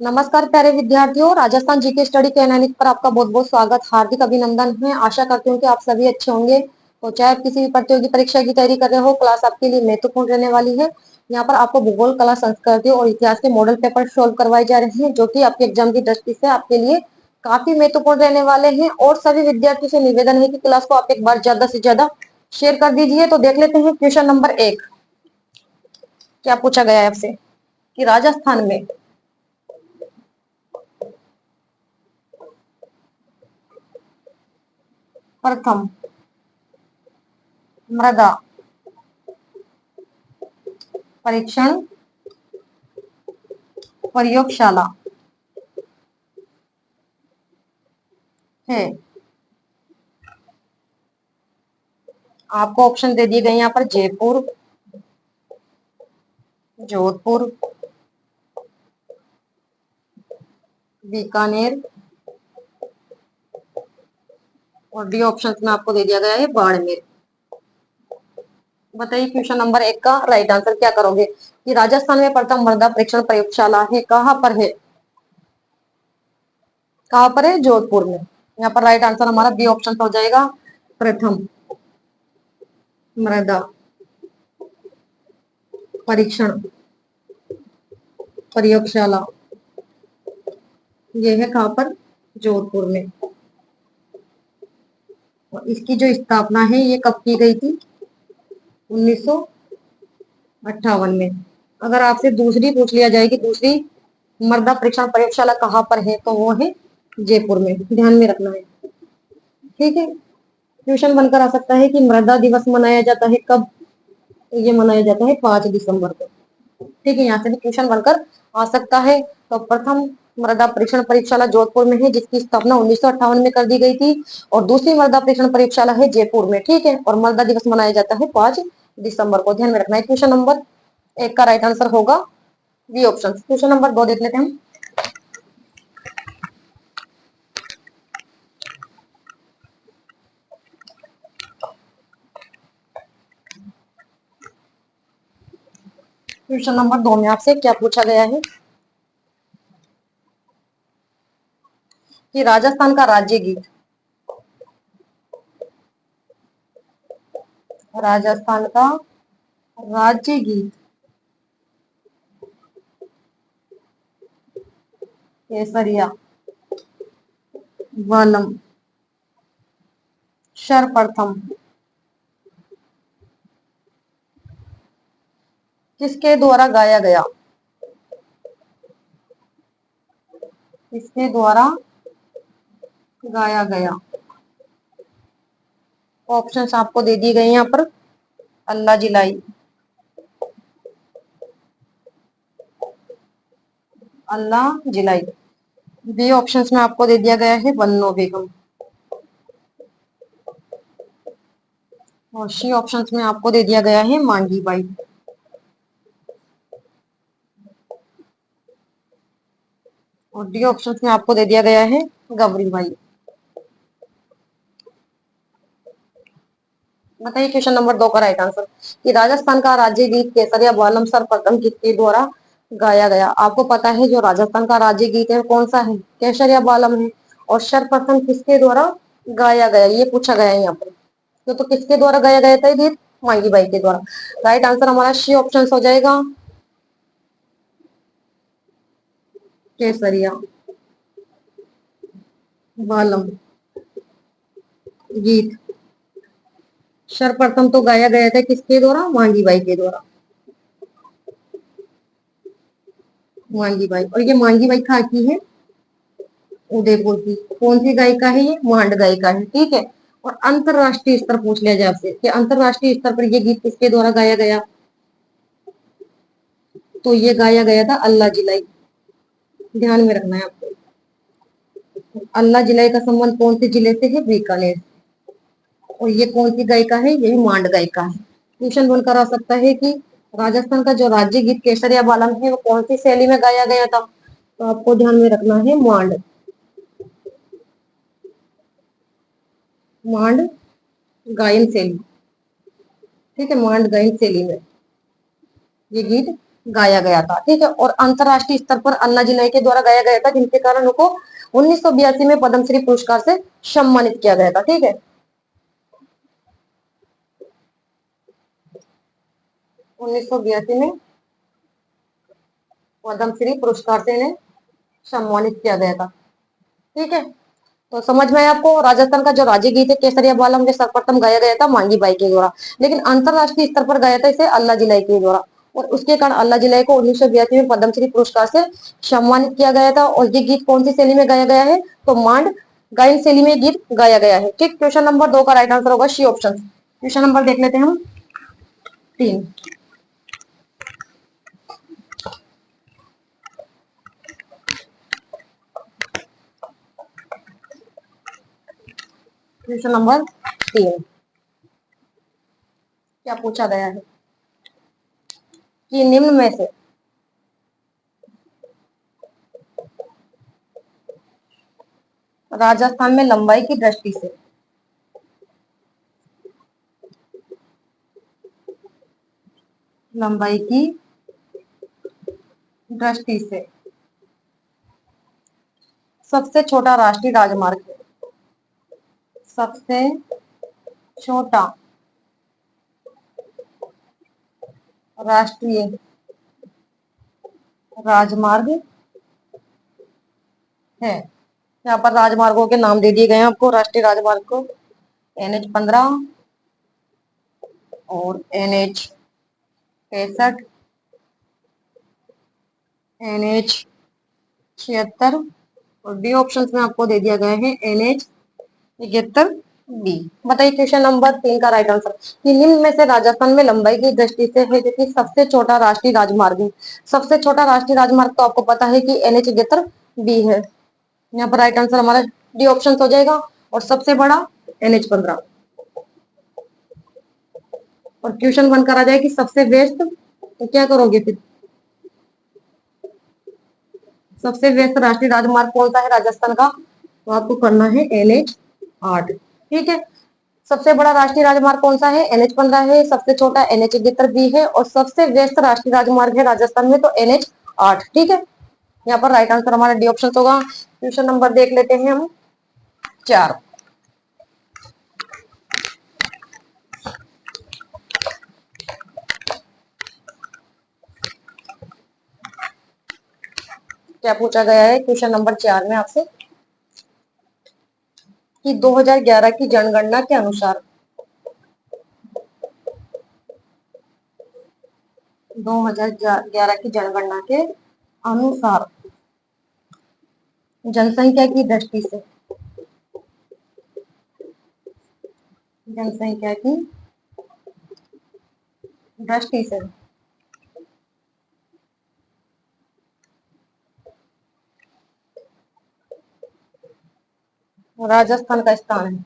नमस्कार प्यारे विद्यार्थियों, राजस्थान जीके स्टडी के एनालिसिस पर आपका बहुत बहुत स्वागत, हार्दिक अभिनंदन है। आशा करती हूँ कि आप सभी अच्छे होंगे। तो चाहे आप किसी भी प्रतियोगी परीक्षा की तैयारी कर रहे हो, क्लास आपके लिए महत्वपूर्ण रहने वाली है। यहाँ पर आपको भूगोल, कला, संस्कृति और इतिहास के मॉडल पेपर सोल्व करवाए जा रहे हैं, जो कि आपके एग्जाम की दृष्टि से आपके लिए काफी महत्वपूर्ण रहने वाले हैं। और सभी विद्यार्थियों से निवेदन है कि क्लास को आप एक बार ज्यादा से ज्यादा शेयर कर दीजिए। तो देख लेते हैं क्वेश्चन नंबर 1 क्या पूछा गया है आपसे कि राजस्थान में प्रथम मृदा परीक्षण प्रयोगशाला है। आपको ऑप्शन दे दिए गए यहाँ पर जयपुर, जोधपुर, बीकानेर और डी ऑप्शन में आपको दे दिया गया है बाड़मेर। बताइए क्वेश्चन नंबर 1 का राइट आंसर क्या करोगे कि राजस्थान में प्रथम मृदा परीक्षण प्रयोगशाला है, कहाँ पर है? कहाँ पर है? जोधपुर में। यहाँ पर राइट आंसर हमारा बी ऑप्शन हो जाएगा, प्रथम मृदा परीक्षण प्रयोगशाला। ये है कहाँ पर? जोधपुर में। और इसकी जो स्थापना है ये कब की गई थी? 1958 में। अगर आपसे दूसरी पूछ लिया जाए कि दूसरी मृदा परीक्षण प्रयोगशाला कहाँ पर है, तो वो है जयपुर में। ध्यान में रखना है, ठीक है। क्वेश्चन बनकर आ सकता है कि मृदा दिवस मनाया जाता है कब? तो ये मनाया जाता है 5 दिसंबर को, ठीक है। यहाँ से भी क्वेश्चन बनकर आ सकता है। तो प्रथम मृदा परीक्षण प्रयोगशाला जोधपुर में है, जिसकी स्थापना 1958 में कर दी गई थी। और दूसरी मृदा परीक्षण प्रयोगशाला है जयपुर में, ठीक है। और मृदा दिवस मनाया जाता है 5 दिसंबर को। ध्यान में रखना है। क्वेश्चन नंबर 1 का राइट आंसर होगा बी ऑप्शन। क्वेश्चन नंबर 2 देख लेते हैं हम। क्वेश्चन नंबर 2 में आपसे क्या पूछा गया है कि राजस्थान का राज्य गीत, राजस्थान का राज्य गीत केसरिया, वनम, सर्वप्रथम किसके द्वारा गाया गया? किसके द्वारा गाया गया? ऑप्शंस आपको दे दिए गए यहाँ पर। अल्लाह जिलाई, अल्लाह जिलाई। बी ऑप्शंस में आपको दे दिया गया है बन्नो बेगम। और सी ऑप्शंस में आपको दे दिया गया है मांगी बाई। और डी ऑप्शंस में आपको दे दिया गया है गबरी बाई। बताइए क्वेश्चन नंबर 2 का राइट आंसर कि राजस्थान का राज्य गीत केसरिया बालम सर्वप्रथम किसके द्वारा गाया गया? आपको पता है जो राजस्थान का राज्य गीत है कौन सा है? केसरिया बालम है। और सर्वप्रथम किसके द्वारा गाया गया, ये पूछा गया है यहाँ पर। तो किसके द्वारा गाया गया था ये गीत? मांगी बाई के द्वारा। राइट आंसर हमारा सी ऑप्शन हो जाएगा, केसरिया बालम गीत सर्वप्रथम तो गाया गया था किसके द्वारा? मांगी बाई के द्वारा। मांगी बाई। और ये मांगी बाई कहाँ की है? उदयपुर की। कौन सी गायिका है ये? मांड गायिका है, ठीक है। और अंतरराष्ट्रीय स्तर पूछ लिया जाए आपसे कि अंतरराष्ट्रीय स्तर पर ये गीत किसके द्वारा गाया गया? तो ये गाया गया था अल्लाह जिलाई। ध्यान में रखना है आपको। अल्लाह जिलाई का संबंध कौन से जिले से है? बीकानेर। और ये कौन सी गायिका है? ये भी मांड गायिका है। क्वेश्चन बनकर आ सकता है कि राजस्थान का जो राज्य गीत केसरिया बालम है वो कौन सी शैली में गाया गया था? तो आपको ध्यान में रखना है मांड, मांड गायन शैली, ठीक है। मांड गायन शैली में ये गीत गाया गया था, ठीक है। और अंतरराष्ट्रीय स्तर पर अन्ना जिलाई के द्वारा गाया गया था, जिनके कारण उनको 1982 में पद्मश्री पुरस्कार से सम्मानित किया गया था, ठीक है। 1982 में पद्मश्री पुरस्कार से इन्हें सम्मानित किया गया था, ठीक है। तो समझ में आया आपको। राजस्थान का जो राज्य गीत है केसरिया बालम ये सर्वप्रथम गाया गया था मांगी बाई के द्वारा, लेकिन अंतरराष्ट्रीय स्तर पर गाया था इसे अल्लाह जिलाई के द्वारा, और उसके कारण अल्लाह जिलाई को 1982 में पद्मश्री पुरस्कार से सम्मानित किया गया था। और ये गीत कौन सी शैली में गाया गया है, तो मांड गायन शैली में गीत गाया गया है, ठीक। क्वेश्चन नंबर 2 का राइट आंसर होगा सी ऑप्शन। क्वेश्चन नंबर देख लेते हैं हम 3। क्वेश्चन नंबर 3 क्या पूछा गया है कि निम्न में से राजस्थान में लंबाई की दृष्टि से लंबाई की दृष्टि से सबसे छोटा राष्ट्रीय राजमार्ग है, सबसे छोटा राष्ट्रीय राजमार्ग है। यहाँ पर राजमार्गों के नाम दे दिए गए हैं आपको राष्ट्रीय राजमार्ग को, NH 15 और NH 65, NH 76, और डी ऑप्शन में आपको दे दिया गया है NH 71B। बताइए क्वेश्चन नंबर 3 का राइट आंसर कि निम्न में से राजस्थान में लंबाई की दृष्टि से है जो कि सबसे छोटा राष्ट्रीय राजमार्ग है। सबसे छोटा राष्ट्रीय राजमार्ग तो आपको पता है कि NH 71B है। यहाँ पर राइट आंसर हमारा डी ऑप्शन हो जाएगा, और सबसे बड़ा NH 15। और क्वेश्चन बनकर आ जाए कि सबसे बेस्ट, तो क्या करोगे फिर, सबसे व्यस्त राष्ट्रीय राजमार्ग कौन सा है राजस्थान का, तो आपको करना है NH 8, ठीक है। सबसे बड़ा राष्ट्रीय राजमार्ग कौन सा है, NH 15 है। सबसे छोटा NH 71B है, और सबसे व्यस्त राष्ट्रीय राजमार्ग है राजस्थान में तो NH 8, ठीक है। यहाँ पर राइट आंसर हमारा डी ऑप्शन होगा। क्वेश्चन नंबर देख लेते हैं हम 4। क्या पूछा गया है क्वेश्चन नंबर 4 में आपसे कि 2011 की जनगणना के अनुसार 2011 की जनगणना के अनुसार जनसंख्या की दृष्टि से जनसंख्या की दृष्टि से राजस्थान का स्थान है।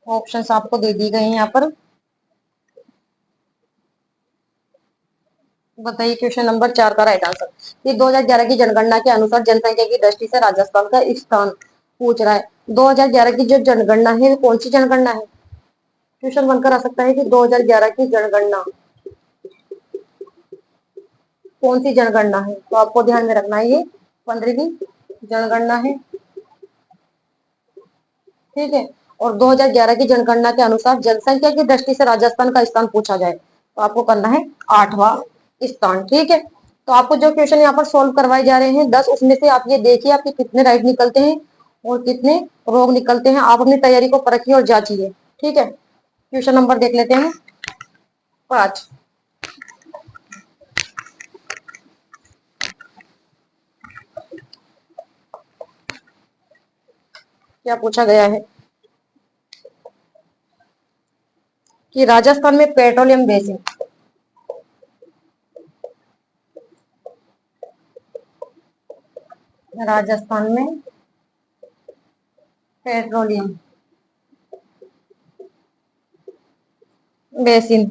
ऑप्शंस आपको दे दी गए हैं यहाँ पर। बताइए क्वेश्चन नंबर 4 का राइट आंसर। ये 2011 की जनगणना के अनुसार जनसंख्या की दृष्टि से राजस्थान का स्थान पूछ रहा है। 2011 की जो जनगणना है वो कौन सी जनगणना है, क्वेश्चन बनकर आ सकता है कि 2011 की जनगणना कौन सी जनगणना है, तो आपको ध्यान में रखना है ये 15वीं जनगणना है, ठीक है। और 2011 की जनगणना के अनुसार जनसंख्या की दृष्टि से राजस्थान का स्थान पूछा जाए तो आपको करना है 8वां स्थान, ठीक है। तो आपको जो क्वेश्चन यहाँ पर सोल्व करवाए जा रहे हैं 10, उसमें से आप ये देखिए आपके कितने राइट निकलते हैं और कितने रोंग निकलते हैं। आप अपनी तैयारी को परखिए और जांचिए, ठीक है। क्वेश्चन नंबर देख लेते हैं 5। क्या पूछा गया है कि राजस्थान में पेट्रोलियम बेसिन, राजस्थान में पेट्रोलियम बेसिन,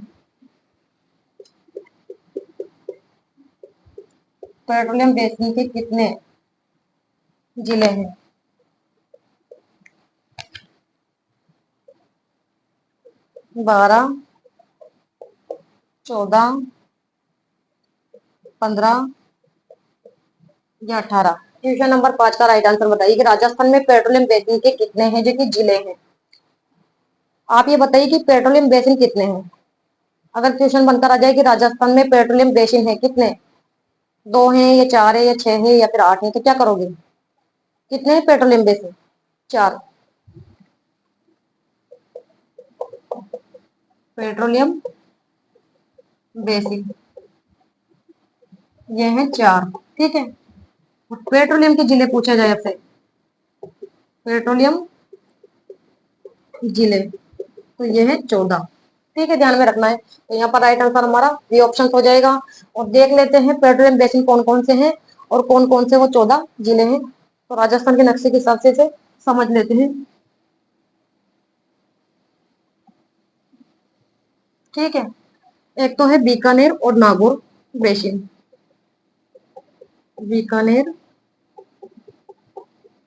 पेट्रोलियम बेसिन के कितने जिले हैं, 12, 14, 15 या 18। क्वेश्चन नंबर 5 का राइट आंसर बताइए कि राजस्थान में पेट्रोलियम बेसिन के कितने हैं, जो कि जिले हैं। आप ये बताइए कि पेट्रोलियम बेसिन कितने हैं। अगर क्वेश्चन बनकर आ जाए कि राजस्थान में पेट्रोलियम बेसिन है कितने, 2 हैं या 4 है या 6 है या फिर 8 है, तो क्या करोगे। कितने हैं पेट्रोलियम बेसिन। 4 पेट्रोलियम बेसिन, ये है 4। ठीक है। पेट्रोलियम के जिले पूछा जाए आपसे, पेट्रोलियम जिले, तो ये है 14। ठीक है, ध्यान में रखना है। तो यहाँ पर राइट आंसर हमारा बी ऑप्शन हो जाएगा। और देख लेते हैं पेट्रोलियम बेसिन कौन कौन से हैं और कौन कौन से वो 14 जिले हैं। तो राजस्थान के नक्शे के हिसाब से इसे समझ लेते हैं। ठीक है, एक तो है बीकानेर और नागौर बेसिन, बीकानेर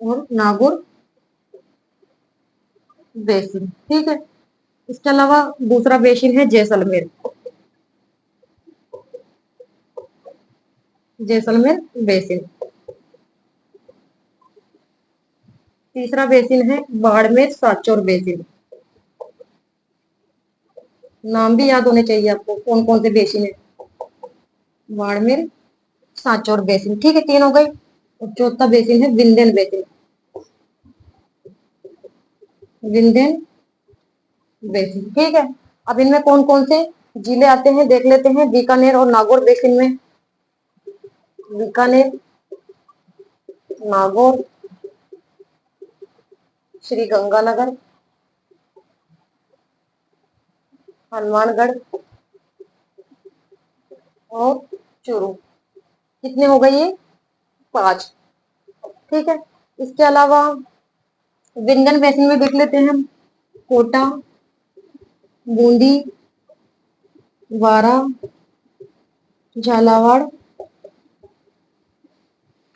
और नागौर बेसिन। ठीक है, इसके अलावा दूसरा बेसिन है जैसलमेर, जैसलमेर बेसिन। तीसरा बेसिन है बाड़मेर सांचौर बेसिन। नाम भी याद होने चाहिए आपको कौन कौन से बेसिन है। बाड़मेर सांचौर बेसिन। ठीक है, 3 हो गए। और चौथा बेसिन है विंध्यन बेसिन, विंध्यन बेसिन। ठीक है, अब इनमें कौन कौन से जिले आते हैं देख लेते हैं। बीकानेर और नागौर बेसिन में, बीकानेर, नागौर, श्री गंगानगर, हनुमानगढ़ और चूरू। कितने हो गए ये, 5। ठीक है, इसके अलावा विंध्यन बेसिन में देख लेते हैं हम, कोटा, बूंदी, बारा, झालावाड़,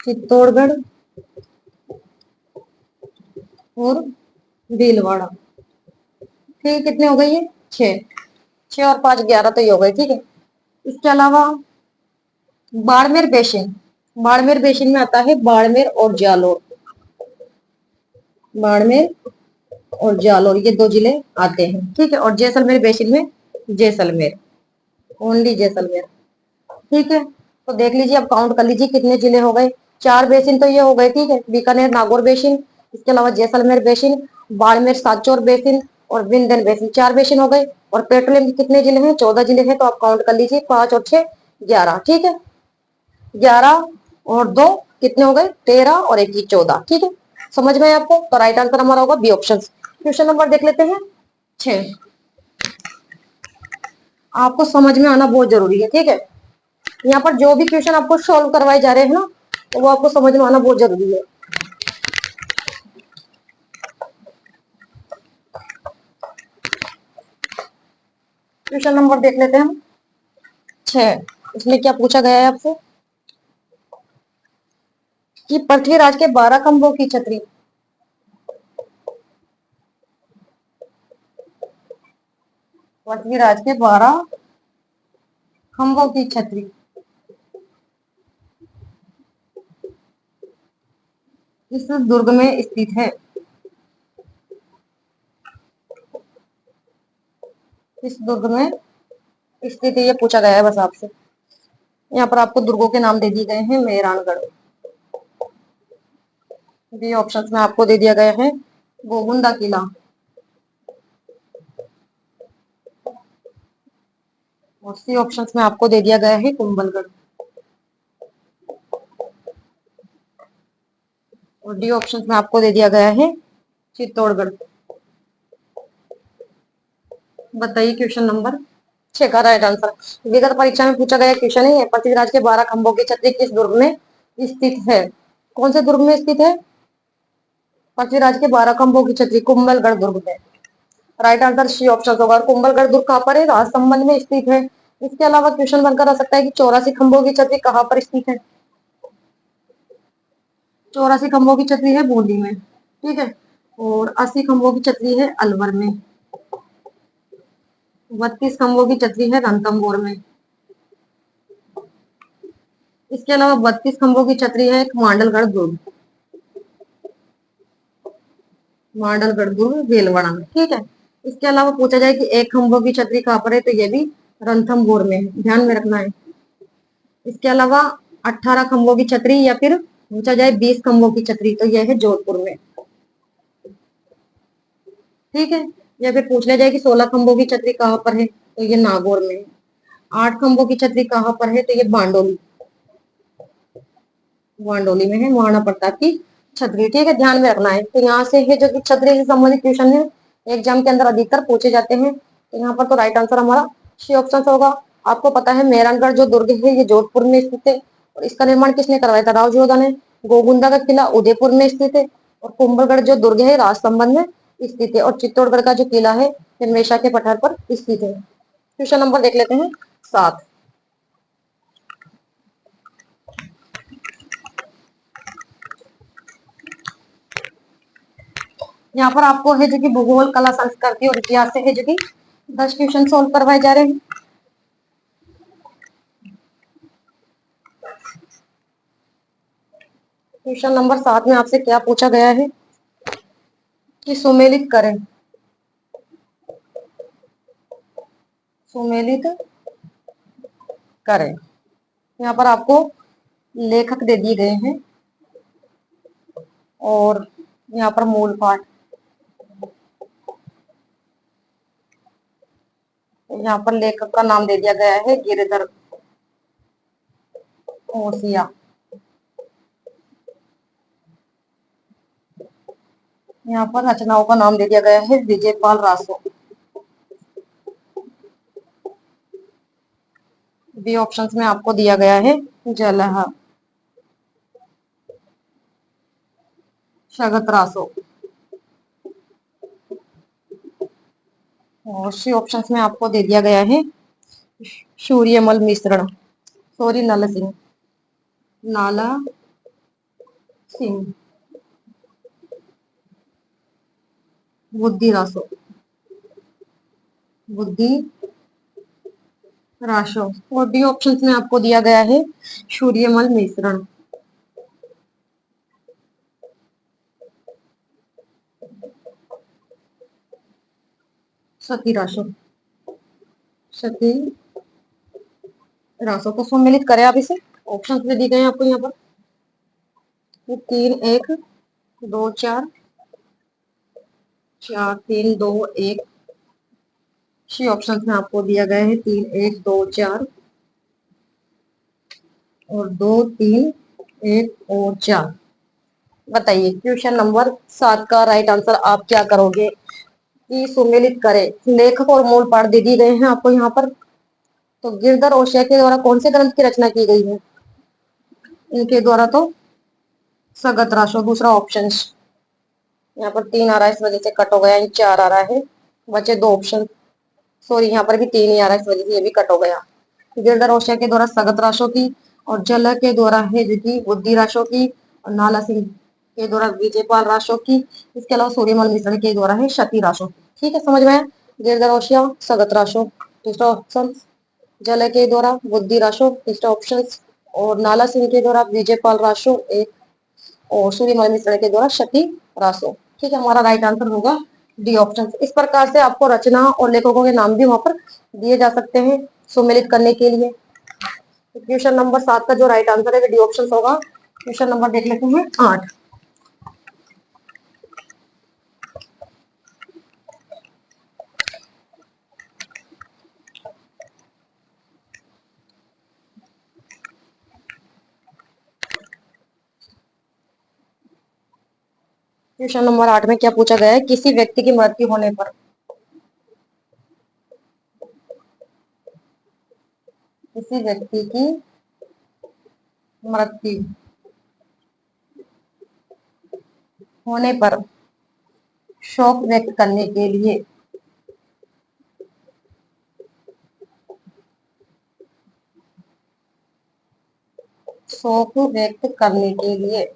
चित्तौड़गढ़ और भीलवाड़ा। ठीक, कितने हो गए ये, 6। 6 और 5 11, तो ये हो गए। ठीक है, इसके अलावा बाड़मेर बेसिन, बाड़मेर बेसिन में आता है बाड़मेर और जालोर, बाड़मेर और जालोर, ये 2 जिले आते हैं। ठीक है, और जैसलमेर बेसिन में जैसलमेर, ओनली जैसलमेर। ठीक है, तो देख लीजिए, अब काउंट कर लीजिए कितने जिले हो गए। 4 बेसिन तो ये हो गए। ठीक है, बीकानेर नागौर बेसिन, इसके अलावा जैसलमेर बेसिन, बाड़मेर सांचौर बेसिन और विंध्यन बेसिन, 4 बेसिन हो गए। और पेट्रोलियम के कितने जिले हैं, 14 जिले हैं। तो आप काउंट कर लीजिए, 5 और 6 11। ठीक है, 11 और 2 कितने हो गए, 13 और 1 की 14। ठीक है, समझ में आपको। तो राइट आंसर हमारा होगा बी ऑप्शन। क्वेश्चन नंबर देख लेते हैं 6। आपको समझ में आना बहुत जरूरी है। ठीक है, यहाँ पर जो भी क्वेश्चन आपको सॉल्व करवाए जा रहे हैं ना, तो वो आपको समझ में आना बहुत जरूरी है। क्वेश्चन नंबर देख लेते हैं हम 6। इसमें क्या पूछा गया है आपसे कि पृथ्वीराज के 12 खंभों की छतरी, पृथ्वीराज के 12 खंभों की छतरी इस दुर्ग में स्थित है। इस दुर्ग में स्थित है, ये पूछा गया है बस आपसे। यहाँ पर आपको दुर्गों के नाम दे दिए गए हैं, मेहरानगढ़, बी ऑप्शन में आपको दे दिया गया है गोगुंडा किला, और सी ऑप्शन में आपको दे दिया गया है कुंभलगढ़, और डी ऑप्शन में आपको दे दिया गया है चित्तौड़गढ़। बताइए क्वेश्चन नंबर 6 का राइट आंसर। विगत परीक्षा में पूछा गया क्वेश्चन है, पृथ्वीराज के 12 खंभों की छतरी किस दुर्ग में स्थित है। कौन से दुर्ग में स्थित है, पृथ्वीराज के 12 खंभों की छतरी कुंभलगढ़ दुर्ग में। राइट आंसर सी ऑप्शन होगा। कुंभलगढ़ दुर्ग कहाँ पर है, राजसमंद में स्थित है। इसके अलावा क्वेश्चन बनकर आ सकता है कि 84 खंभों की छतरी कहाँ पर स्थित है। 84 खंभों की छतरी है बूंदी में। ठीक है, और 80 खंभों की छतरी है अलवर में। 32 खंभों की छतरी है रणथंभौर में। इसके अलावा 32 खंभों की छतरी है एक मांडलगढ़ दुर्ग, मांडलगढ़ दुर्ग भीलवाड़ा में। ठीक है। इसके अलावा पूछा जाए कि एक खंभों की छतरी कहाँ पर है, तो ये भी रणथंभौर में है, ध्यान में रखना है। इसके अलावा 18 खंभों की छतरी या फिर पूछा जाए 20 खंभों की छतरी, तो यह है जोधपुर में। ठीक है। या फिर पूछ लिया जाए कि 16 खंभों की छतरी कहाँ पर है, तो ये नागौर में है। 8 खंभों की छतरी कहाँ पर है, तो ये बांडोली, वांडोली में है, महाराणा प्रताप की छतरी। ठीक है, ध्यान में रखना है। तो यहाँ से है जो कि छतरी से संबंधित क्वेश्चन है, एग्जाम के अंदर अधिकतर पूछे जाते हैं। तो यहाँ पर तो राइट आंसर हमारा सी ऑप्शन होगा। आपको पता है मेहरानगढ़ जो दुर्ग है ये जोधपुर में स्थित है, और इसका निर्माण किसने करवाया था, राव जोधा ने। गोगुंदा का किला उदयपुर में स्थित है, और कुंभलगढ़ जो दुर्ग है राजसमंद में स्थित है, और चित्तौड़गढ़ का जो किला है हिमेशा के पठार पर स्थित है। क्वेश्चन नंबर देख लेते हैं 7। यहाँ पर आपको है जो कि भूगोल, कला, संस्कृति और इतिहास से है जो कि 10 क्वेश्चन सोल्व करवाए जा रहे हैं। क्वेश्चन नंबर 7 में आपसे क्या पूछा गया है कि सुमेलित करें, सुमेलित करें। यहाँ पर आपको लेखक दे दिए गए हैं और यहाँ पर मूल पाठ। यहाँ पर लेखक का नाम दे दिया गया है गिरिधर ओसिया। यहाँ पर रचनाओं का नाम दे दिया गया है विजयपाल रासो। बी ऑप्शंस में आपको दिया गया है जलहा शगत रासो, और सी ऑप्शंस में आपको दे दिया गया है सूर्यमल मिश्रण, सॉरी नल सिंह, नाला सिंह, बुद्धि रासो, बुद्धि राशो, और डी ऑप्शन में आपको दिया गया है सूर्यमल मिश्रण, सती राशो, सती राशो। तो सम्मिलित करें आप इसे, ऑप्शन में दी गए हैं आपको यहाँ पर 3 1 2 4 4 3 2 1। सी ऑप्शन में आपको दिया गया है 3 1 2 4 और 2 3 1 और 4। बताइए क्वेश्चन नंबर 7 का राइट आंसर आप क्या करोगे कि सुमेलित करें। लेखक और मूल पाठ दे दिए गए हैं आपको यहाँ पर। तो गिरधर ओशिया के द्वारा कौन से ग्रंथ की रचना की गई है, इनके द्वारा तो सगत राशो, दूसरा ऑप्शन। यहाँ पर 3 आ रहा है, इस वजह से कट हो गया, 4 आ रहा है, बचे 2 ऑप्शन। सॉरी यहाँ पर भी 3 ही आ रहा है, इस वजह से ये भी कट हो गया। गिरधर ओशिया के द्वारा सगत राशो की, और जल के द्वारा है जी बुद्धि राशो की, और नाला सिंह के द्वारा विजयपाल राशो की। इसके अलावा सूर्यमल मिश्रण के द्वारा है शती राशो। ठीक है, समझ में आया। गिरधर ओशिया सगत राशो दूसरा ऑप्शन, जल के द्वारा बुद्धि राशो तीसरा ऑप्शन, और नाला सिंह के द्वारा विजयपाल राशो एक, और सूर्यमल मिश्रण के द्वारा शती रासो। ठीक है, हमारा राइट आंसर होगा डी ऑप्शन। इस प्रकार से आपको रचना और लेखकों के नाम भी वहां पर दिए जा सकते हैं सुमेलित करने के लिए। तो क्वेश्चन नंबर 7 का जो राइट आंसर है वो डी ऑप्शन होगा। क्वेश्चन नंबर देख लेते हैं 8। क्वेश्चन नंबर 8 में क्या पूछा गया है, किसी व्यक्ति की मृत्यु होने पर, किसी व्यक्ति की मृत्यु होने पर शोक व्यक्त करने के लिए शोक व्यक्त करने के लिए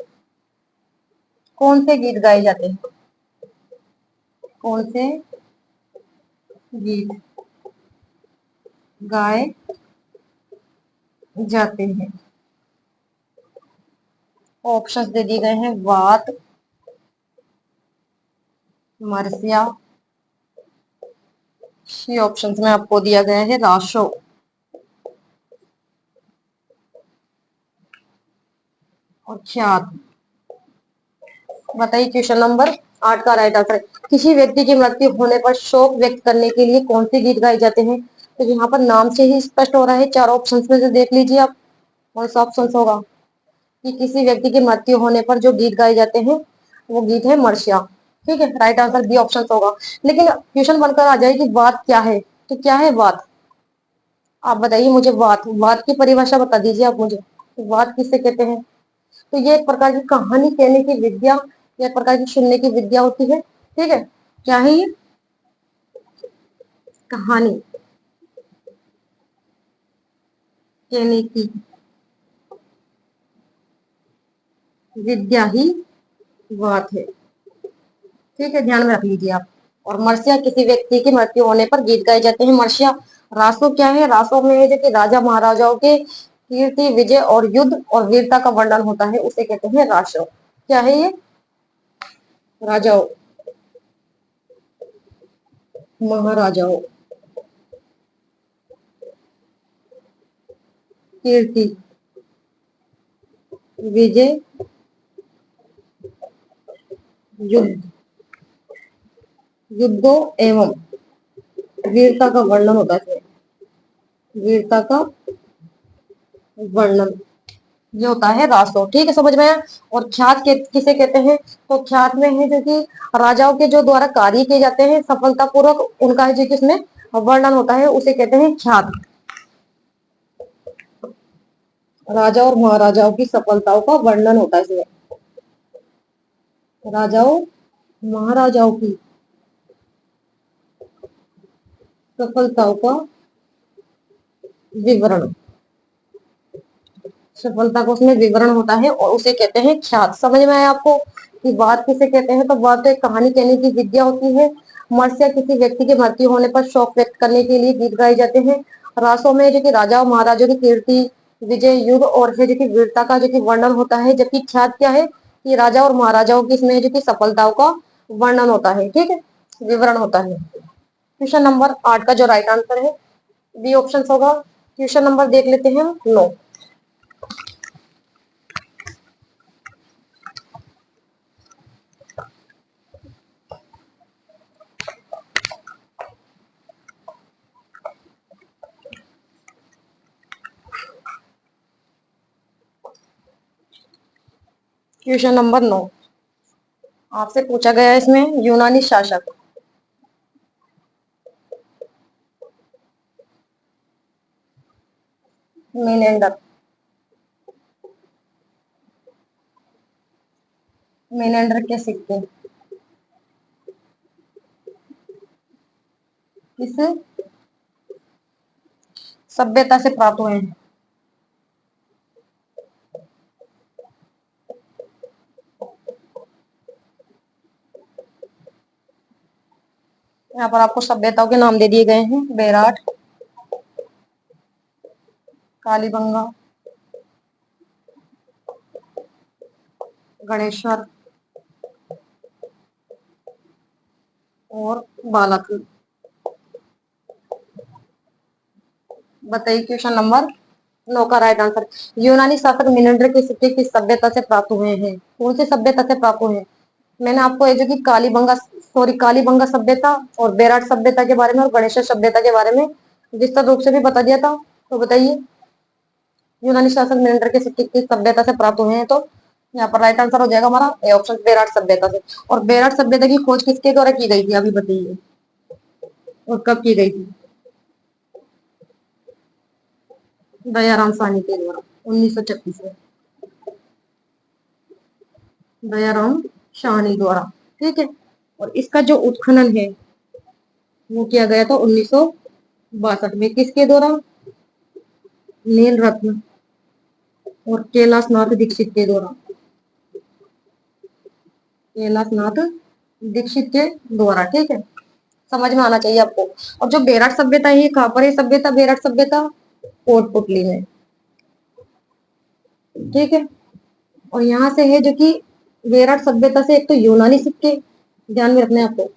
कौन से गीत गाए जाते हैं, कौन से गीत गाए जाते हैं। ऑप्शंस दे दिए गए हैं, वात, मर्सिया। सी ऑप्शंस में आपको दिया गया है राशो और ख्यात। बताइए क्वेश्चन नंबर 8 का राइट आंसर। किसी व्यक्ति की मृत्यु होने पर शोक व्यक्त करने के लिए कौन से गीत गाए जाते हैं? तो यहाँ पर नाम से ही स्पष्ट हो रहा है, चार ऑप्शंस में से देख लीजिए आप कौन सा ऑप्शन होगा। कि किसी व्यक्ति की मृत्यु होने पर जो गीत गाए जाते हैं वो गीत है मर्सिया। ठीक है, राइट आंसर बी ऑप्शन होगा। लेकिन क्वेश्चन बनकर आ जाए कि वात क्या है, तो क्या है वात? आप बताइए मुझे, वात वात की परिभाषा बता दीजिए आप मुझे, वात किससे कहते हैं? तो ये एक प्रकार की कहानी कहने की विद्या या एक प्रकार की सुनने की विद्या होती है। ठीक है, क्या है ये? कहानी कहने की विद्या ही वात है। ठीक है, ध्यान में रख लीजिए आप। और मर्सिया किसी व्यक्ति की मृत्यु होने पर गीत गाए जाते हैं मर्सिया। रासो क्या है? रासो में है जो कि राजा महाराजाओं के कीर्ति, विजय और युद्ध और वीरता का वर्णन होता है, उसे कहते हैं रासो। क्या है ये? राजाओं, महाराजाओं कीर्ति, विजय, युद्ध, युद्धों एवं वीरता का वर्णन होता है। वीरता का वर्णन ये होता है रासो। ठीक है, समझ में आया। और ख्यात किसे कहते हैं? तो ख्यात में है जो कि राजाओं के जो द्वारा कार्य किए जाते हैं सफलता पूर्वक, उनका है जो कि इसमें वर्णन होता है, उसे कहते हैं ख्यात। राजा और महाराजाओं की सफलताओं का वर्णन होता है इसमें। राजाओं महाराजाओं की सफलताओं का विवरण, सफलता का उसमें विवरण होता है और उसे कहते हैं ख्यात। समझ में आया आपको कि बात किसे कहते हैं? तो बात तो एक कहानी कहने की विद्या होती है। मर्सिया किसी व्यक्ति की मृत्यु होने पर शोक व्यक्त करने के लिए गीत गाए जाते हैं। रासों में जो कि राजा और महाराजों की कीर्ति, विजय, युद्ध और है जो कि वीरता का जो कि वर्णन होता है। जबकि ख्यात क्या है? कि राजा और महाराजाओं की इसमें जो कि सफलताओं का वर्णन होता है। ठीक है, विवरण होता है। क्वेश्चन नंबर 8 का जो राइट आंसर है बी ऑप्शन होगा। क्वेश्चन नंबर देख लेते हैं हम 9। क्वेश्चन नंबर 9 आपसे पूछा गया है इसमें यूनानी शासक मेनेंडर, मेनेंडर के सिक्के किस सभ्यता से प्राप्त हुए हैं? यहाँ पर आपको सभ्यताओं के नाम दे दिए गए हैं, बेराट, कालीबंगा, गणेश्वर और बालाकृत। बताइए क्वेश्चन नंबर 9 का राइट आंसर। यूनानी शासक मेनेंडर के सिक्के किस सभ्यता से प्राप्त हुए हैं? कौन सी सभ्यता से प्राप्त हुए हैं? मैंने आपको ये जो कि कालीबंगा सभ्यता और बेराट सभ्यता के बारे में और गणेश सभ्यता के बारे में विस्तार रूप से भी बता दिया था। तो बताइए यूनानी शासक मेनेंडर के सिक्के किस सभ्यता से प्राप्त हुए हैं? तो यहाँ पर राइट आंसर हो जाएगा हमारा ए ऑप्शन, बेराट सभ्यता से। और बेराट सभ्यता की खोज किसके द्वारा की गई थी अभी बताइए, और कब की गई थी? दयाराम साहनी के द्वारा 1936 में, दयाराम साहनी द्वारा। ठीक है, और इसका जो उत्खनन है वो किया गया था 1962 में। किसके द्वारा? नील रत्न और कैलाश नाथ दीक्षित के द्वारा, कैलाश नाथ दीक्षित के द्वारा। ठीक है, समझ में आना चाहिए आपको। और जो बेरठ सभ्यता है ये कहाँ पर है सभ्यता, बेरठ सभ्यता कोटपुतली में, ठीक है। और यहाँ से है जो कि बेरठ सभ्यता से एक तो यूनानी सिक्के ध्यान में रखने हैं आपको,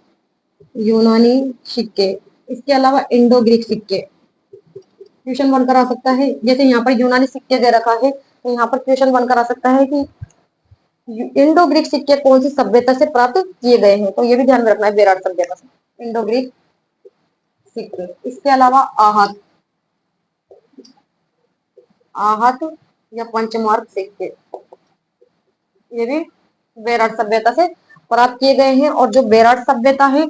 यूनानी सिक्के, इसके अलावा इंडो ग्रीक सिक्के। क्वेश्चन बनकर आ सकता है, जैसे यहाँ पर यूनानी सिक्के दे रखा है तो यहाँ पर क्वेश्चन बनकर आ सकता है कि इंडो ग्रीक सिक्के कौन सी सभ्यता से प्राप्त किए गए हैं, तो ये भी ध्यान में रखना है बेरठ सभ्यता से इंडो ग्रीक सिक्के। इसके अलावा आहत, आहत या पंचमार्क सिक्के, ये भी बेरठ सभ्यता से प्राप्त किए गए हैं। और जो बेरठ सभ्यता है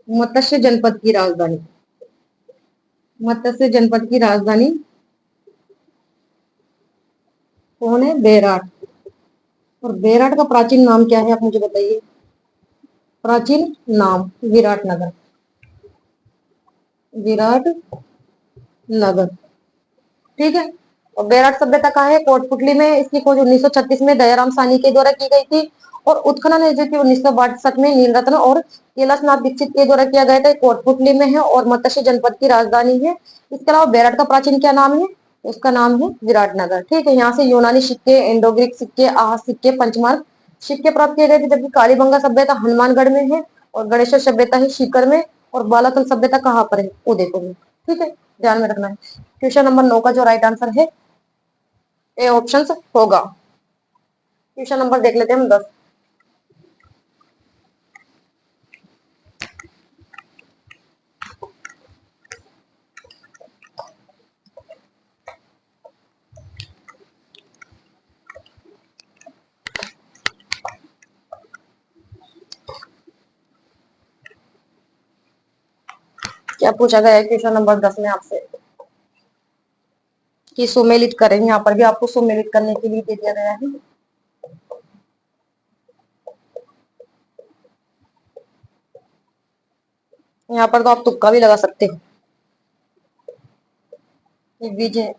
मत्स्य जनपद की राजधानी, मत्स्य जनपद की राजधानी कौन है, बेरठ। और बेरठ का प्राचीन नाम क्या है आप मुझे बताइए, प्राचीन नाम विराटनगर, विराट नगर, ठीक है। और बेरठ सभ्यता कहाँ है, कोटपुतली में। इसकी खोज 1936 में दयाराम साहनी के द्वारा की गई थी। और उत्खनन है जो कि 1962 में नीलरत्न और कैलाशनाथ दीक्षित के द्वारा किया गया था, कोटपुतली में है और मत्स्य जनपद की राजधानी है। इसके अलावा बेरठ का प्राचीन क्या नाम है, उसका नाम है विराटनगर, ठीक है। यहाँ से यूनानी सिक्के, इंडो ग्रीक सिक्के, आह सिक्के, पंचमार्क सिक्के प्राप्त किए गए थे। जबकि कालीबंगा सभ्यता हनुमानगढ़ में है और गणेश्वर सभ्यता है सीकर में। और बालातल सभ्यता कहाँ पर है, उदयपुर में, ठीक है, ध्यान में रखना है। क्वेश्चन नंबर 9 का जो राइट आंसर है ए ऑप्शन होगा। क्वेश्चन नंबर देख लेते हैं हम 10। क्या पूछा गया है क्वेश्चन नंबर 10 में आपसे, कि सुमेलित करें। यहाँ पर भी आपको सुमेलित करने के लिए दे दिया गया है। यहाँ पर तो आप तुक्का भी लगा सकते हो। विजय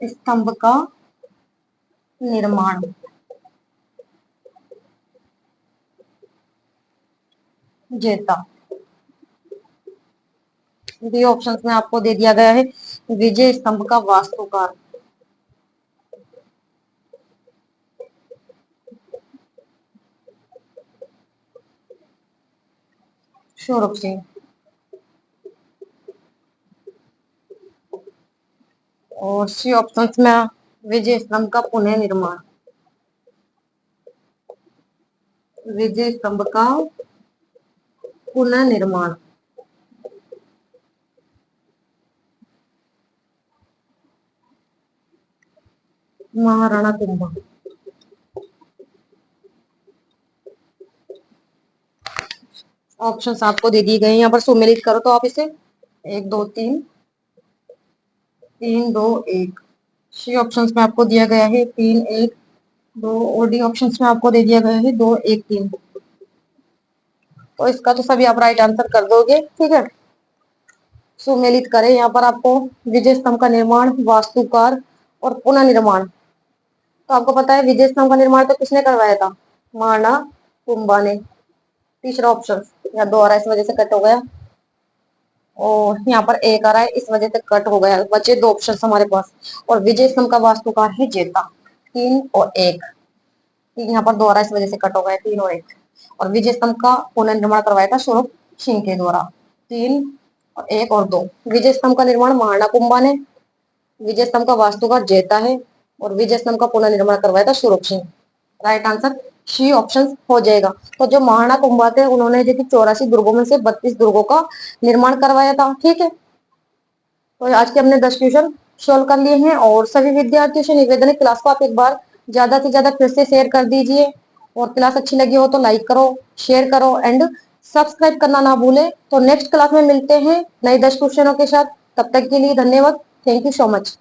स्तंभ का निर्माण, जेता, बी ऑप्शन में आपको दे दिया गया है विजय स्तंभ का वास्तुकार स्वरूप सिंह। और सी ऑप्शन में विजय स्तंभ का पुनः निर्माण, विजय स्तंभ का पुनः निर्माण महाराणा कुंभा। ऑप्शंस आपको दे दिए गए हैं, यहाँ पर सुमेलित करो तो आप इसे 1 2 3 3 2 1। सी ऑप्शंस में आपको दिया गया है 3 1 2 और डी ऑप्शंस में आपको दे दिया गया है 2 1 3। तो इसका तो सभी आप राइट आंसर कर दोगे, ठीक है। सुमेलित करें, यहाँ पर आपको विजय स्तंभ का निर्माण, वास्तुकार और पुनः निर्माण। तो आपको पता है विजय स्तंभ का निर्माण तो किसने करवाया था, महाराणा कुंभा ने। तीसरा ऑप्शन यहाँ 2 आ रहा है, इस वजह से कट हो गया। और यहाँ पर 1 आ रहा है, इस वजह से कट हो गया। बचे 2 ऑप्शन हमारे पास। और विजय स्तंभ का वास्तुकार है जेता, 3 और 1। यहाँ पर 2 आ रहा है, इस वजह से कट हो गया, 3 और 1। और विजय स्तंभ का पुनर्निर्माण करवाया था स्वरूप सिंह के द्वारा, 3 और 1 और 2। विजय स्तंभ का निर्माण महाराणा कुंभा ने, विजय स्तंभ का वास्तुकार जेता है और विजय स्तंभ का पुनर्निर्माण करवाया था Swaroop Singh. Right answer C option हो जाएगा। तो जो महाराणा कुंभा थे उन्होंने जो 84 दुर्गों में से 32 दुर्गों का निर्माण करवाया था, ठीक है। तो आज के हमने 10 क्वेश्चन सोल्व कर लिए हैं। और सभी विद्यार्थियों से निवेदन है, क्लास को आप एक बार ज्यादा से ज्यादा फिर से शेयर कर दीजिए। और क्लास अच्छी लगी हो तो लाइक करो, शेयर करो एंड सब्सक्राइब करना ना भूले। तो नेक्स्ट क्लास में मिलते हैं नए 10 क्वेश्चनों के साथ। तब तक के लिए धन्यवाद। Thank you so much.